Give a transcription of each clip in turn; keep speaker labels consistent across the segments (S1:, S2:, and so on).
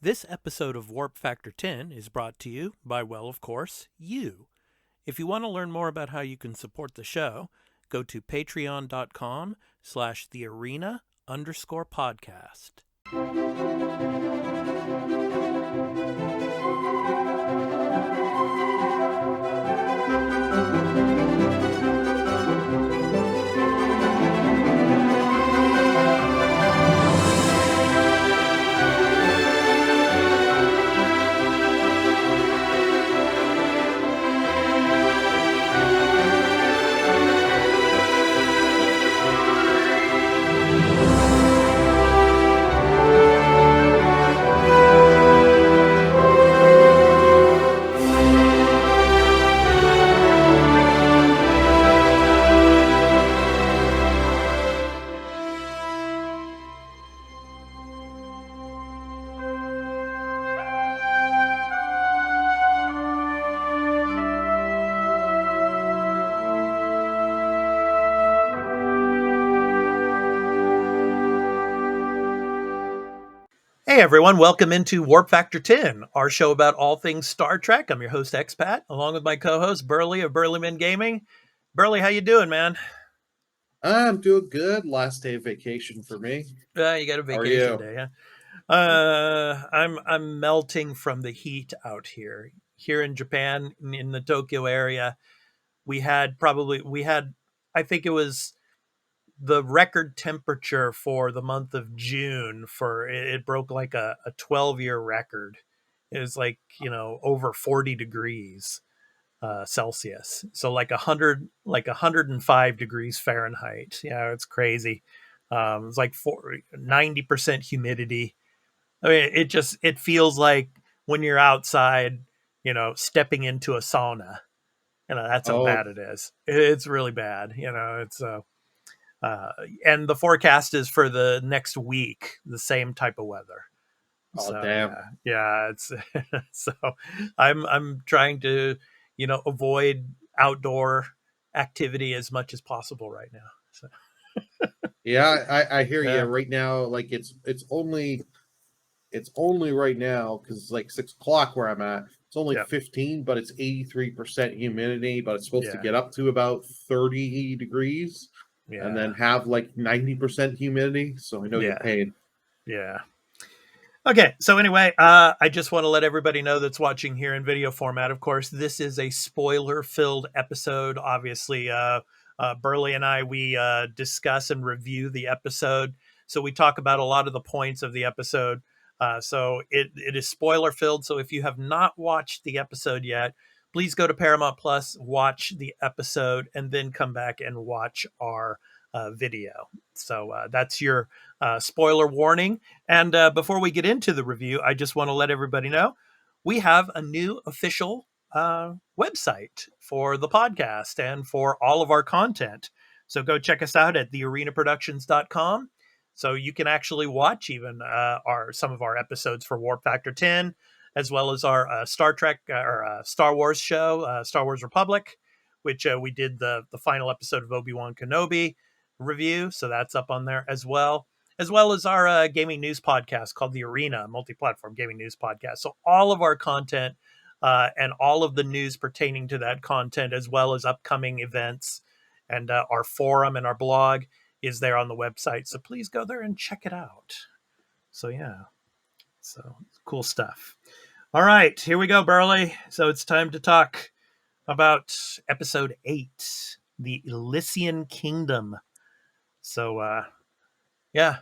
S1: This episode of Warp Factor 10 is brought to you by, well, of course, you. If you want to learn more about how you can support the show, go to patreon.com/thearena_podcast. Hey everyone, welcome into Warp Factor 10, our show about all things Star Trek. I'm your host Expat, along with my co-host Burley of Burleyman Gaming. Burley, how you doing, man?
S2: I'm doing good. Last day of vacation for me.
S1: You got a
S2: How are
S1: vacation
S2: you?
S1: day, huh? I'm melting from the heat out here. Here in Japan, in the Tokyo area, we had I think it was the record temperature for the month of June. For it broke like a 12-year record. It was like, over 40 degrees Celsius. So like 105 degrees Fahrenheit. Yeah, it's crazy. It's like 90% humidity. I mean, it feels like when you're outside, stepping into a sauna. That's how
S2: Oh,
S1: bad it is. It's really bad. Uh, and the forecast is for the next week, the same type of weather.
S2: oh,
S1: So
S2: damn.
S1: yeah, it's so I'm trying to, avoid outdoor activity as much as possible right now. So
S2: Yeah, I hear you.
S1: yeah,
S2: Right now, like it's only right now because it's like 6 o'clock where I'm at. It's only
S1: yeah,
S2: 15, but it's 83% humidity. But it's supposed to
S1: yeah,
S2: get up to about 30 degrees, and
S1: yeah,
S2: then have like 90% humidity. So I know your
S1: yeah,
S2: pain.
S1: yeah. Okay, so anyway, I just want to let everybody know that's watching here in video format. Of course, this is a spoiler-filled episode. Obviously, Burley and I we discuss and review the episode, so we talk about a lot of the points of the episode. So it is spoiler-filled. So if you have not watched the episode yet, please go to Paramount Plus, watch the episode, and then come back and watch our video. So that's your spoiler warning. And before we get into the review, I just want to let everybody know we have a new official website for the podcast and for all of our content. So go check us out at thearenaproductions.com. So you can actually watch even our some of our episodes for Warp Factor 10, as well as our Star Trek or Star Wars show, Star Wars Republic, which we did the final episode of Obi-Wan Kenobi review. So that's up on there as well as our gaming news podcast called The Arena, multi-platform gaming news podcast. So all of our content and all of the news pertaining to that content, as well as upcoming events and our forum and our blog is there on the website. So please go there and check it out. So yeah, so cool stuff. All right, here we go, Burley. So it's time to talk about episode 8, the Elysian Kingdom. So yeah,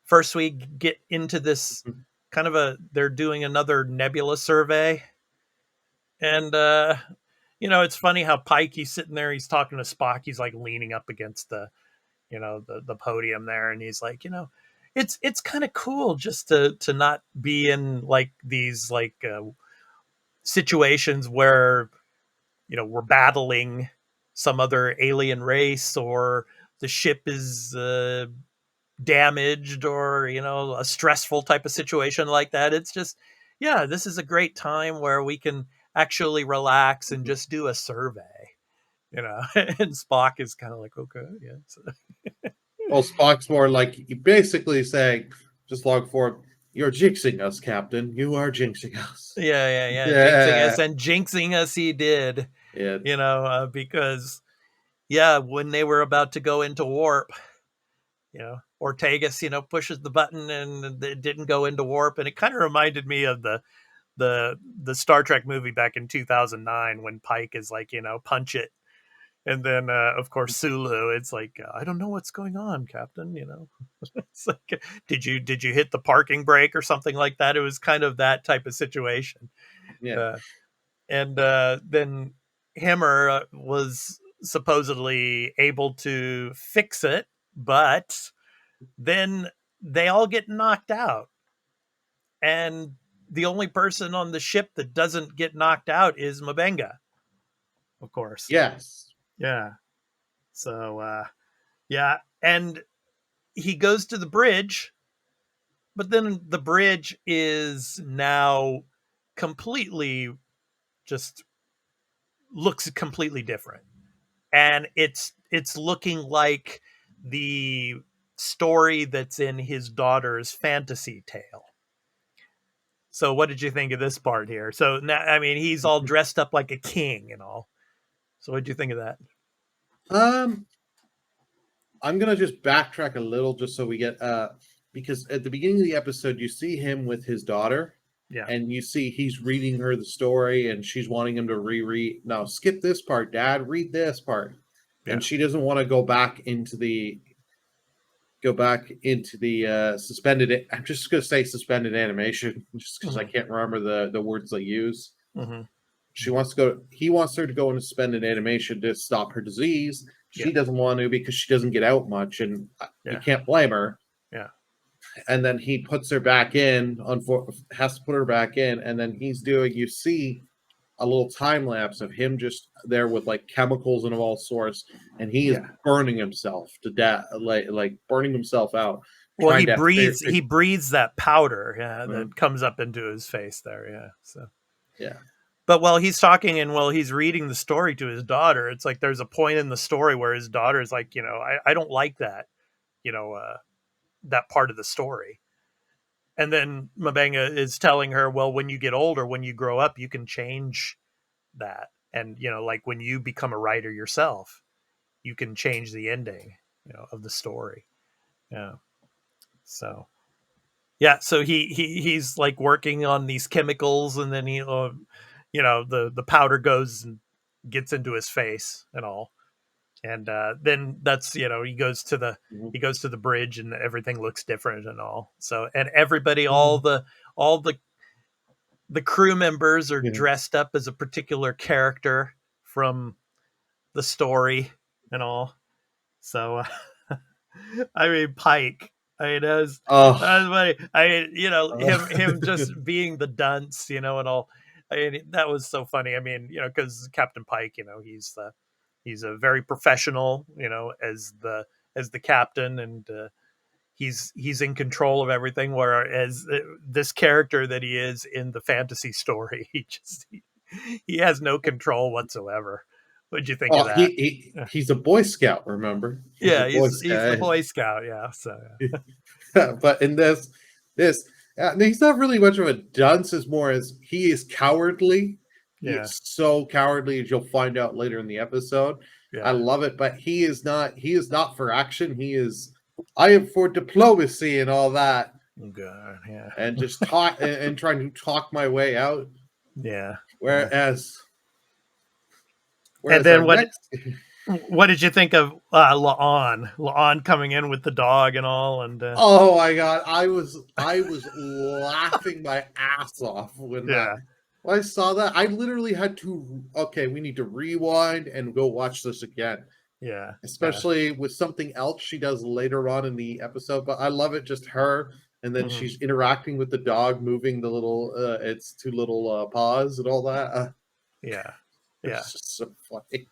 S1: first we get into this kind of they're doing another nebula survey. And it's funny how Pike, he's sitting there, he's talking to Spock, he's like leaning up against the podium there, and he's like, it's kind of cool just to not be in like these like situations where we're battling some other alien race, or the ship is damaged, or a stressful type of situation like that. It's just, yeah, this is a great time where we can actually relax and just do a survey. And Spock is kind of like, okay, yeah, so,
S2: Well, Spock's more like you basically saying, just log forward. You're jinxing us, Captain. You are jinxing us.
S1: Yeah. Jinxing
S2: Yeah.
S1: us, and jinxing us he did,
S2: Yeah.
S1: because, yeah, when they were about to go into warp, Ortegas, pushes the button and it didn't go into warp. And it kind of reminded me of the Star Trek movie back in 2009 when Pike is like, punch it. And then, of course, Sulu, it's like, I don't know what's going on, Captain. It's like, did you hit the parking brake or something like that? It was kind of that type of situation.
S2: Yeah.
S1: Uh, and then Himmer was supposedly able to fix it, but then they all get knocked out. And the only person on the ship that doesn't get knocked out is Mabenga, of course.
S2: Yes.
S1: Yeah. So, yeah. And he goes to the bridge, but then the bridge is now completely just looks completely different. And it's looking like the story that's in his daughter's fantasy tale. So what did you think of this part here? So now, I mean, he's all dressed up like a king and all. So what did you think of that?
S2: Um, I'm gonna just backtrack a little just so we get because at the beginning of the episode you see him with his daughter
S1: Yeah.
S2: and you see he's reading her the story and she's wanting him to reread. No, skip this part, Dad. Read this part.
S1: Yeah.
S2: And she doesn't want to go back into the suspended. I'm just gonna say suspended animation just because I
S1: Mm-hmm.
S2: can't remember the words they use.
S1: Mm-hmm.
S2: She wants to go. He wants her to go into suspended animation to stop her disease.
S1: Yeah.
S2: She doesn't want to because she doesn't get out much, and you
S1: Yeah.
S2: can't blame her.
S1: Yeah.
S2: And then he puts her back in. Has to put her back in, and then he's doing. You see a little time lapse of him just there with like chemicals and of all sorts, and he is
S1: Yeah.
S2: burning himself to death, like burning himself out,
S1: Well,
S2: trying to
S1: he breathes that powder, yeah,
S2: uh,
S1: that comes up into his face there, yeah. So,
S2: yeah.
S1: but while he's talking and while he's reading the story to his daughter, it's like there's a point in the story where his daughter is like, I don't like that, you know, uh, that part of the story. And then Mabenga is telling her, well, when you get older, when you grow up, you can change that. And, like when you become a writer yourself, you can change the ending, of the story. Yeah. So, yeah. So he's like working on these chemicals, and then the powder goes and gets into his face and all. And then that's,
S2: Mhm.
S1: he goes to the bridge and everything looks different and all. So, and everybody,
S2: Mhm.
S1: all the crew members are
S2: Yeah.
S1: dressed up as a particular character from the story and all. So, I mean, Pike. I mean, that was
S2: Oh,
S1: funny. I mean,
S2: uh,
S1: him just being the dunce, and all. I mean, that was so funny. I mean, because Captain Pike, he's a very professional, as the captain, and he's in control of everything. Whereas this character that he is in the fantasy story, he has no control whatsoever. What'd you think of
S2: oh,
S1: that?
S2: he's a Boy Scout. Remember, he's a
S1: Yeah,
S2: Boy
S1: he's the
S2: Scout.
S1: Boy Scout. Yeah, so
S2: But in this, he's not really much of a dunce. As more as he is cowardly. He
S1: yeah,
S2: is so cowardly, as you'll find out later in the episode. I
S1: yeah.
S2: love it, but he is not. He is not for action. He is. I am for diplomacy and all that,
S1: Oh, God, yeah,
S2: and just talk and trying to talk my way out.
S1: yeah, yeah.
S2: Whereas,
S1: And
S2: whereas our
S1: then
S2: next.
S1: what did you think of Laan? Laan coming in with the dog and all, and
S2: Oh my god, I was laughing my ass off
S1: yeah,
S2: when I saw that. I literally had to okay, we need to rewind and go watch this again.
S1: yeah, yeah.
S2: Especially with something else she does later on in the episode. But I love it, just her, and then
S1: Hmm.
S2: she's interacting with the dog, moving the little its two little paws and all that.
S1: Yeah, yeah,
S2: It's just so funny.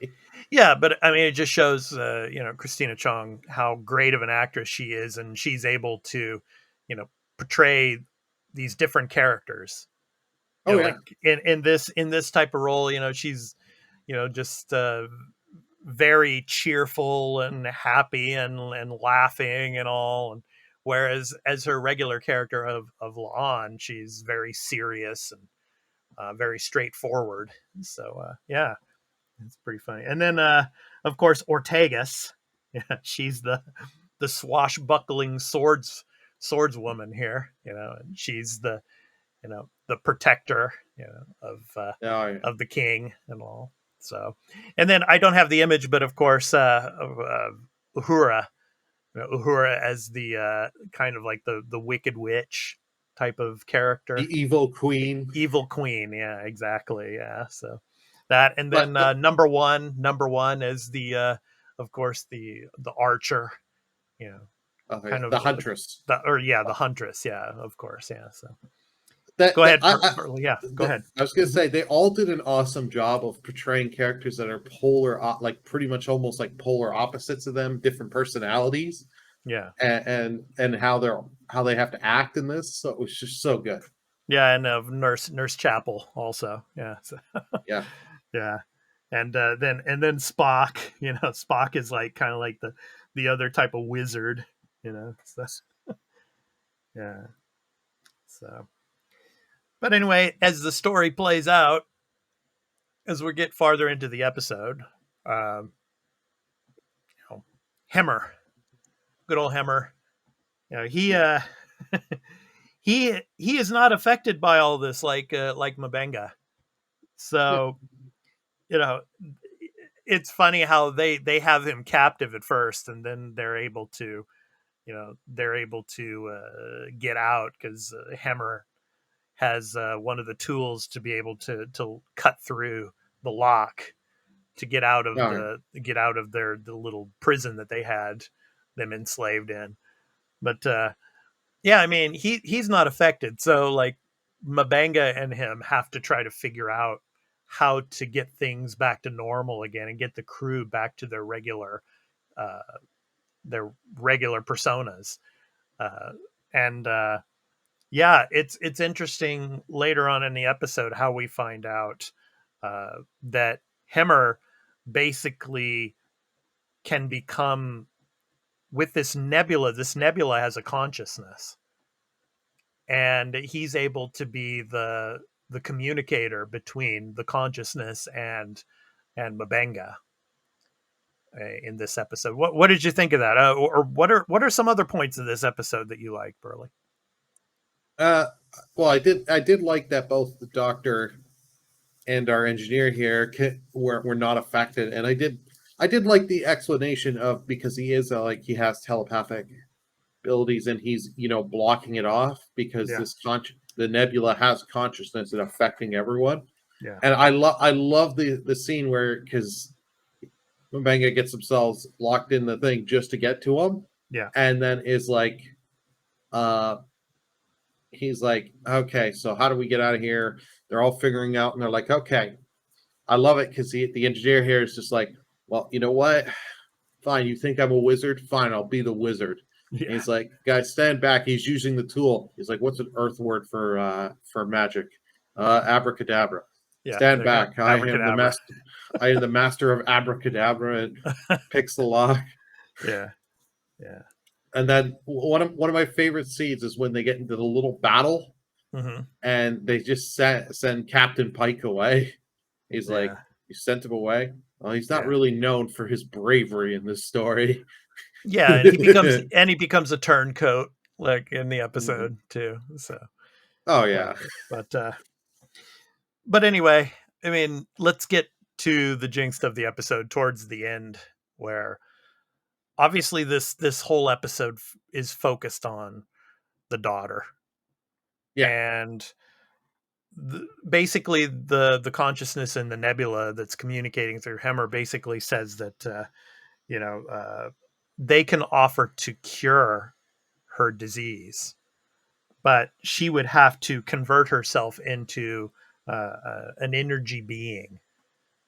S1: yeah. But I mean, it just shows, Christina Chong, how great of an actress she is, and she's able to, you know, portray these different characters.
S2: Oh
S1: Like
S2: yeah.
S1: in this type of role, she's, just very cheerful and happy and laughing and all. And whereas as her regular character of Laan, she's very serious and very straightforward. So yeah, it's pretty funny. And then of course Ortegas, yeah, she's the swashbuckling swordswoman here, and she's the the protector,
S2: Oh,
S1: of the king and all. So, and then I don't have the image, but of course, Uhura, Uhura as the kind of like the wicked witch type of
S2: the
S1: character,
S2: evil queen.
S1: evil queen. Yeah, exactly. Yeah, so that, and
S2: But
S1: then number one is the of course the archer, you know,
S2: okay,
S1: kind
S2: the
S1: of
S2: huntress.
S1: or yeah,
S2: Uh,
S1: the huntress. Yeah, of course. Yeah. So
S2: that,
S1: go
S2: that
S1: ahead, Burley. Yeah, go ahead.
S2: I was gonna say they all did an awesome job of portraying characters that are polar, like pretty much almost like polar opposites of them, different personalities,
S1: Yeah.
S2: and how they have to act in this. So it was just so good.
S1: Yeah, and Nurse Chapel also. Yeah, so,
S2: Yeah.
S1: yeah, and then Spock. Spock is like kind of like the other type of wizard. So, yeah. So, but anyway, as the story plays out, as we get farther into the episode, um, Hemmer, good old Hemmer. He he is not affected by all this like Mabenga.
S2: Yeah.
S1: So you know it's funny how they have him captive at first, and then they're able to get out because Hemmer has one of the tools to be able to cut through the lock to
S2: Oh,
S1: get out of the little prison that they had them enslaved in. But yeah, I mean he's not affected, so like Mabanga and him have to try to figure out how to get things back to normal again and get the crew back to uh, their regular personas. Uh, and yeah, it's interesting later on in the episode how we find out that Hemmer basically can become with this nebula. This nebula has a consciousness, and he's able to be the communicator between the consciousness and Mabenga in this episode. What did you think of that? Or what are some other points of this episode that you like, Burley?
S2: uh, well, I did like that both the doctor and our engineer here were not affected, and I did like the explanation of because he is like he has telepathic abilities and he's blocking it off because
S1: Yeah,
S2: the nebula has consciousness and affecting everyone.
S1: yeah,
S2: And I love the scene where because Mbanga gets themselves locked in the thing just to get to him,
S1: yeah,
S2: and then is like, uh, he's like, okay, so how do we get out of here? They're all figuring out, and they're like, okay. I love it because the engineer here is just like, well, you know what? Fine, you think I'm a wizard? Fine, I'll be the wizard. And
S1: yeah,
S2: he's like, guys, stand back. He's using the tool. He's like, what's an earth word for magic? Abracadabra.
S1: yeah.
S2: Stand
S1: There you go,
S2: back. I am the
S1: abracadabra.
S2: master. I am the master of abracadabra, and picks the lock.
S1: Yeah, yeah.
S2: And then one of my favorite scenes is when they get into the little battle
S1: Hmm.
S2: and they just send Captain Pike away. He's like,
S1: Yeah,
S2: you sent him away. Well, he's not
S1: yeah,
S2: really known for his bravery in this story.
S1: yeah. And he becomes a turncoat like in the episode too. So,
S2: Oh
S1: but
S2: yeah,
S1: but but anyway, I mean, let's get to the jinx of the episode towards the end, where obviously this whole episode is focused on the daughter,
S2: yeah,
S1: and basically the consciousness in the nebula that's communicating through Hemmer basically says that you know uh, they can offer to cure her disease, but she would have to convert herself into an energy being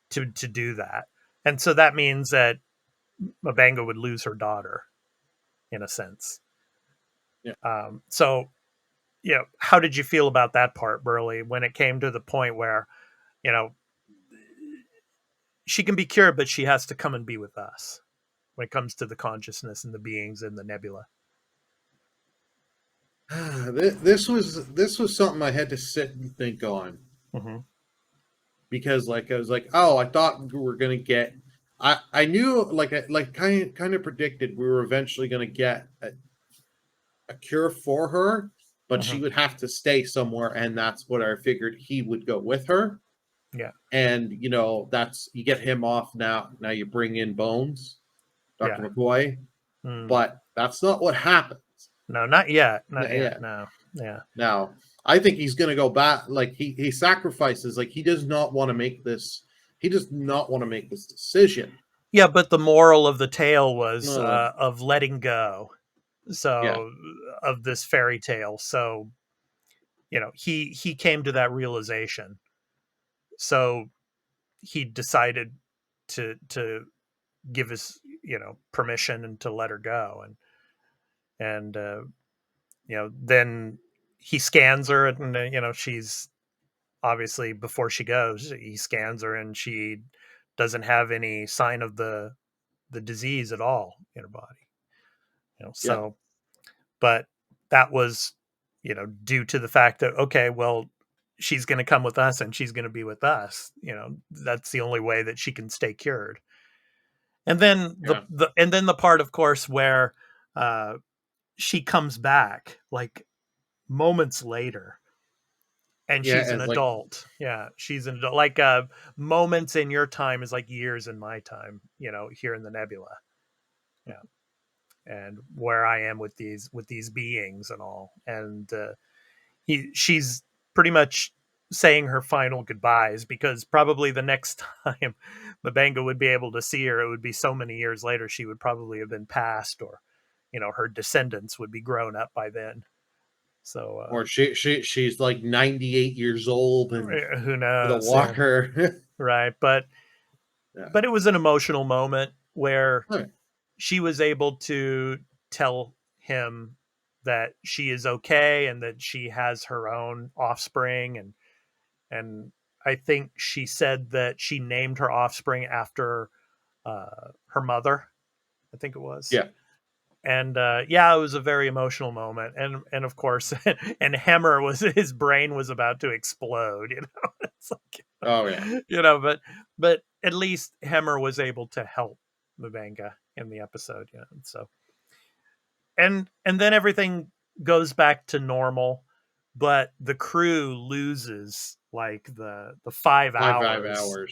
S1: to do that. And so that means that Mabanga would lose her daughter in a sense.
S2: yeah.
S1: So, how did you feel about that part, Burley, when it came to the point where, you know, she can be cured, but she has to come and be with us when it comes to the consciousness and the beings in the nebula?
S2: this was something I had to sit and think on,
S1: Hmm.
S2: because like I was like, oh, I thought we were gonna get. I knew, like, kind of predicted we were eventually gonna get a cure for her, but
S1: Hmm.
S2: she would have to stay somewhere, and that's what I figured he would go with her.
S1: Yeah.
S2: And that's, you get him off now. Now you bring in Bones, Dr.
S1: Yeah.
S2: McCoy,
S1: Mm.
S2: but that's not what happened.
S1: No, not yet. Not
S2: Yeah,
S1: yet.
S2: yeah.
S1: No. Yeah.
S2: Now, I think he's going to go back. Like, he sacrifices. Like, he does not want to make this. He does not want to make this decision.
S1: Yeah, but the moral of the tale was
S2: Uh,
S1: of letting go.
S2: yeah,
S1: So of this fairy tale. So he came to that realization. So he decided to give his permission and to let her go, and then he scans her, and she's obviously, before she goes, he scans her, and she doesn't have any sign of the disease at all in her body.
S2: yeah,
S1: So, but that was due to the fact that, okay, well, she's going to come with us and she's going to be with us. That's the only way that she can stay cured. And then
S2: yeah,
S1: the part, of course, where uh she comes back like moments later, and
S2: yeah.
S1: she's an
S2: As like,
S1: adult. Yeah, she's an adult. Like, moments in your time is like years in my time, here in the nebula. Yeah. And where I am with these beings and all. And she's pretty much saying her final goodbyes, because probably the next time Mabanga would be able to see her, it would be so many years later. She would probably have been passed, or her descendants would be grown up by then. So
S2: or she's like 98 years old and
S1: who
S2: with a
S1: knows? Yeah.
S2: walker.
S1: Right. But
S2: Yeah.
S1: it was an emotional moment where
S2: All right.
S1: she was able to tell him that she is okay, and that she has her own offspring. And I think she said that she named her offspring after her mother, I think it was.
S2: Yeah.
S1: And yeah, it was a very emotional moment. And of course, and Hemmer was, his brain was about to explode. It's
S2: Oh yeah.
S1: like, but at least Hemmer was able to help Mabanga in the episode. So, and then everything goes back to normal, but the crew loses like the five
S2: Five
S1: hours
S2: hours.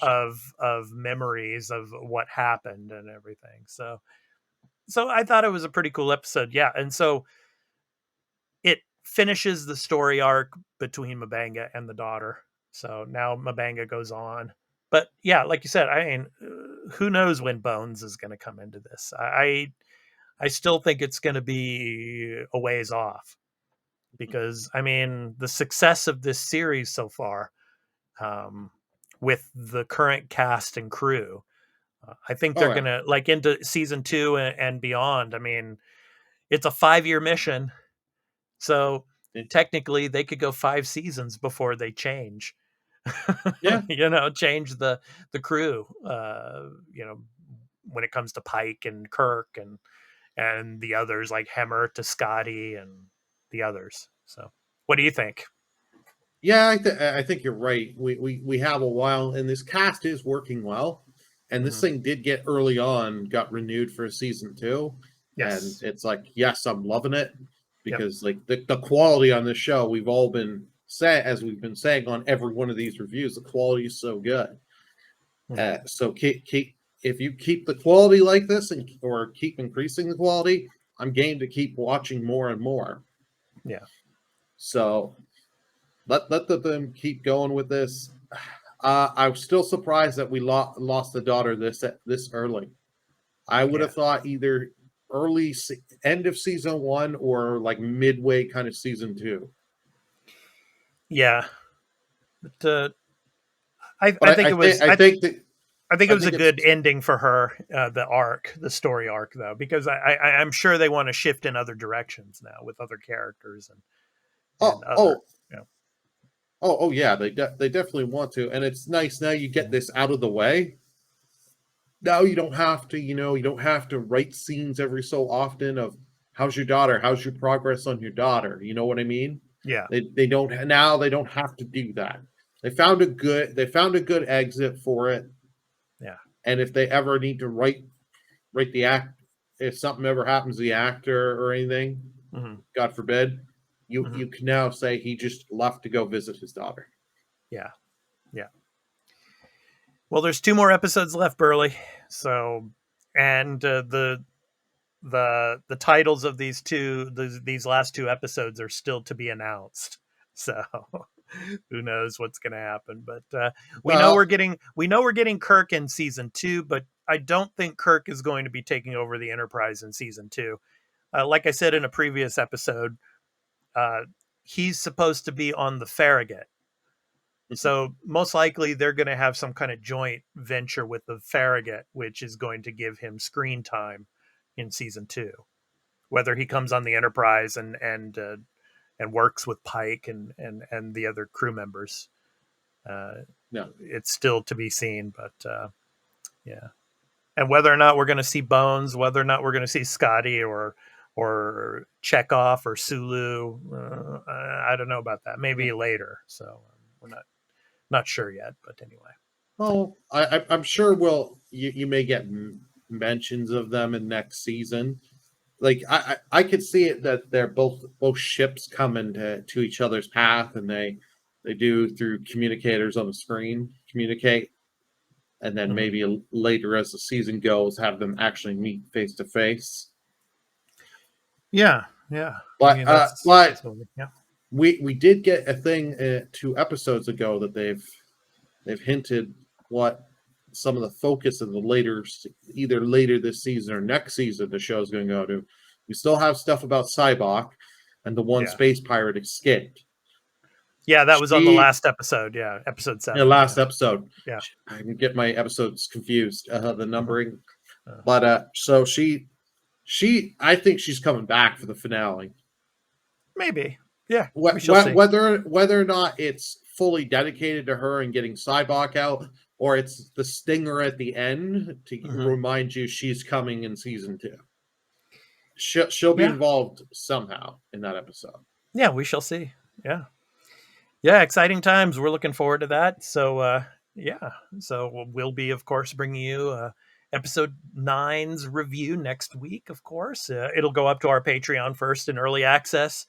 S1: of memories of what happened and everything. So I thought it was a pretty cool episode. Yeah. And so it finishes the story arc between Mabanga and the daughter. So now Mabanga goes on. But yeah, like you said, I mean, who knows when Bones is going to come into this? I still think it's going to be a ways off, because I mean, the success of this series so far, um, with the current cast and crew, I think
S2: Oh
S1: they're
S2: yeah.
S1: gonna, like, into season two and beyond. I mean, it's a 5-year mission, so technically they could go 5 seasons before they change.
S2: Yeah.
S1: Change the crew. When it comes to Pike and Kirk and the others, like Hemmer to Scotty and the others. So, what do you think?
S2: Yeah, I think you're right. We have a while, and this cast is working well. And this
S1: Hmm.
S2: thing did get early on, got renewed for season two, and
S1: Yes.
S2: it's like, yes, I'm loving it,
S1: Yep.
S2: because like the quality on this show, we've all been say as we've been saying on every one of these reviews, the quality is so good.
S1: Hmm.
S2: So keep if you keep the quality like this, and or keep increasing the quality, I'm game to keep watching more and more.
S1: Yeah.
S2: So let them keep going with this. I'm still surprised that we lost the daughter this early. I would
S1: Yeah.
S2: have thought either end of season one, or like midway kind of season two.
S1: Yeah. But, I
S2: But
S1: think it was I think it
S2: I
S1: was a
S2: think
S1: good
S2: it's
S1: ending for her. The story arc, though, because I'm sure they want to shift in other directions now with other characters and
S2: oh
S1: other.
S2: oh
S1: You know,
S2: oh yeah, they definitely want to, and it's nice now you get this out of the way. Now you don't have to write scenes every so often of how's your daughter? How's your progress on your daughter? You know what I mean?
S1: Yeah.
S2: They don't now. They don't have to do that. They found a good exit for it.
S1: Yeah.
S2: And if they ever need to write the act, if something ever happens to the actor or anything,
S1: Hmm.
S2: God forbid, you
S1: Hmm.
S2: you can now say he just left to go visit his daughter.
S1: Yeah. Yeah. Well, there's 2 more episodes left, Burley. So, and the titles of these last 2 episodes are still to be announced. So, who knows what's going to happen? But
S2: Well,
S1: we know we're getting Kirk in season 2, but I don't think Kirk is going to be taking over the Enterprise in season 2. Like I said in a previous episode, uh, he's supposed to be on the Farragut. So most likely they're going to have some kind of joint venture with the Farragut, which is going to give him screen time in season 2. Whether he comes on the Enterprise and works with Pike and the other crew members, uh,
S2: no,
S1: it's still to be seen. But yeah, and whether or not we're going to see Bones, whether or not we're going to see Scotty or Chekhov or Sulu, I don't know about that.
S2: no.
S1: Maybe later. So we're not sure yet. But anyway.
S2: Oh, I'm sure. You may get mentions of them in next season. Like I could see it that they're both ships coming to each other's path, and they do through communicators on the screen communicate, and then
S1: Mhm.
S2: maybe later as the season goes, have them actually meet face to face.
S1: Yeah, yeah. I
S2: But
S1: mean,
S2: uh,
S1: that's
S2: but
S1: what yeah.
S2: we did get a thing 2 episodes ago that they've hinted what some of the focus of the either later this season or next season the show is going to go to. We still have stuff about Cybok and the one
S1: Yeah.
S2: space pirate escaped.
S1: Yeah, that was on the
S2: She
S1: last episode. Yeah, episode
S2: In the
S1: 7.
S2: last
S1: Yeah.
S2: episode,
S1: Yeah.
S2: I can get my episodes confused, the
S1: Mhm.
S2: numbering.
S1: Uh,
S2: But so I think she's coming back for the finale.
S1: maybe. Yeah, we shall see.
S2: Whether or not it's fully dedicated to her and getting Cybok out, or it's the stinger at the end to
S1: Mhm.
S2: remind you she's coming in season 2. She'll be
S1: Yeah.
S2: involved somehow in that episode.
S1: Yeah, we shall see. Yeah. Yeah, exciting times. We're looking forward to that. So yeah. So we'll be of course bringing you episode 9's review next week, of course. It'll go up to our Patreon first in early access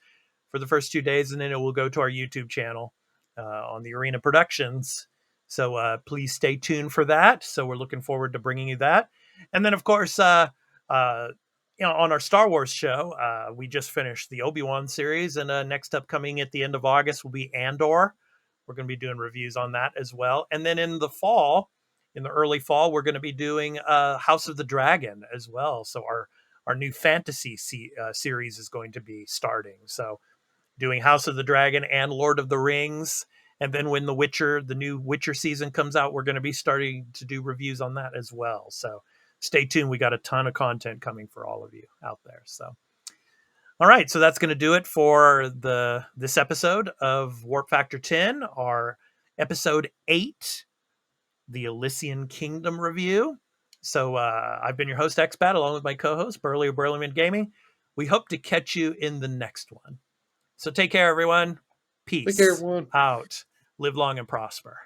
S1: for the first 2 days, and then it will go to our YouTube channel on the Arena Productions. So please stay tuned for that. So we're looking forward to bringing you that, and then of course, uh, on our Star Wars show, we just finished the Obi-Wan series, and next up coming at the end of August will be Andor. We're going to be doing reviews on that as well, and then in the fall, in the early fall, we're going to be doing House of the Dragon as well. So our new fantasy series is going to be starting. So doing House of the Dragon and Lord of the Rings. And then when the new Witcher season comes out, we're going to be starting to do reviews on that as well. So stay tuned. We got a ton of content coming for all of you out there. So, all right. So that's going to do it for this episode of Warp Factor 10, our episode 8, the Elysian Kingdom review. So I've been your host, Expat, along with my co-host, Burley of Burleyman Gaming. We hope to catch you in the next one. So take care, everyone.
S2: Take care,
S1: Peace
S2: everyone.
S1: out. Live long and prosper.